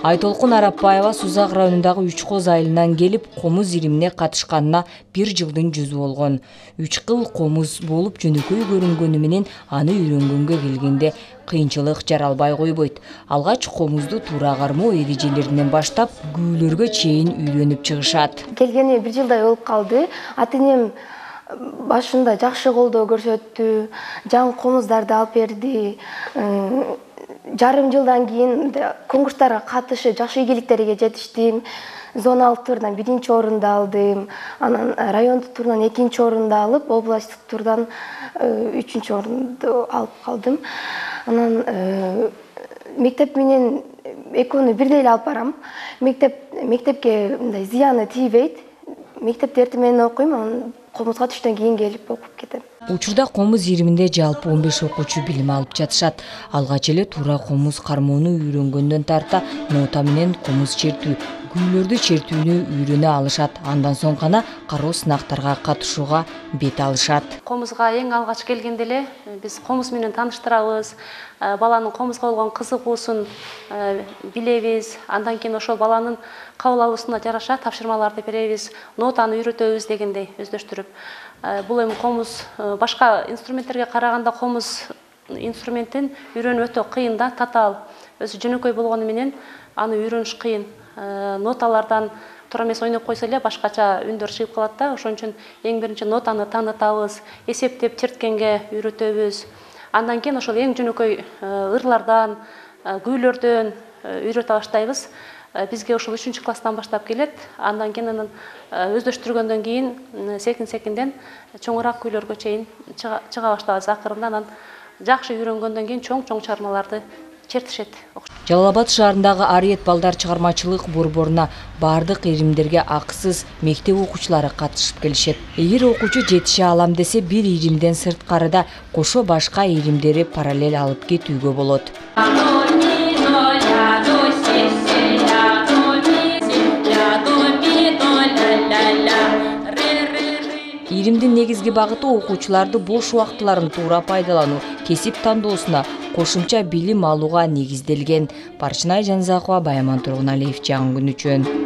Айтолкун Арапбаева Сузак районундагы Үч Коз айылынан келип, комуз иримине катышканына 1 жылдын жүзү болгон. 3 кыл комуз болуп жөнөкөй көрүнгөнү менен аны үйрөнгөнгө келгенде кыйынчылык жаралбай койбойт. Алгач комузду туура кармоо эрежелеринен баштап күүлөргө чейин үйрөнүп чыгышат. Келгени 1 жылдай болуп калды. Ата-энем башында жакшы колдоо көрсөттү, жаңы комуздарды алып берди. Жарым жылдан кийин конкурстарга катышып, жакшы ийгиликтерге жетиштим. Зоналык турдан 1-чи орунду алдым. Анан райондук турдан 2-чи орунду алып, областтык турдан 3-чү орунду алып калдым. Анан мектеп менен экөөнү бирдей эле алып барам. Мектепке мындай зыяны тийбейт. Мектепте эртең менен окуйм, анан комузга түштөн кийин келип окуп кетем. Учурда комуз ириминде жалпы 15 окуучу билим алып жатышат. Алгач эле туура комуз кармоону үйрөнгөндөн тарта нота менен комуз чертүү, күүлөрдү чертүүнү үйрөнө алышат. Андан соң гана кароо сынактарга катышууга бет алышат. Комузга эң алгач келгенде эле биз комуз менен тааныштырабыз. Баланын комузга болгон кызыгуусун билебиз. Андан кийин ошол баланын кабыл алуусуна жараша тапшырмаларды беребиз. Нотаны үйрөтөбүз дегендей өздөштүрүп. Бул эми комуз башка инструменттерге караганда комуз инструментин үйрөнүү өтө кыйын да, татаал. Өзү жөнөкөй болгону менен аны үйрөнүш кыйын. Ноталардан туура эмес ойноп койсо эле башкача үндөр чыгып калат да. Ошон үчүн эң биринчи нотаны таанытабыз, эсептеп черткенге үйрөтөбүз. Андан кийин ошол эң жөнөкөй ырлардан, күүлөрдөн үйрөтө баштайбыз. Бизге ошол 3-класстан баштап келет. Андан кийин анын өздөштүргөндөн кийин секин-секинден чоңураак күүлөргө чейин чыга баштабыз. Акырында анан жакшы үйрөнгөндөн кийин чоң-чоң чыгармаларды чертишет. Жалал Абад шаарындагы Ариет балдар чыгармачылык борборуна бардык иримдерге акысыз мектеп окуучулары катышып келишет. Эгер окуучу жетише алам десе, бир иримден сырткарыда кошо башка иримдери параллель алып кетүүгө болот. Иримдин негизги багыты окуучуларды бош убактыларын туура пайдалануу, кесип тандоосуна, кошумча билим алууга негизделген. Барчынай Жанзакова, Байман Тургуналиев, Жаңы күн үчүн.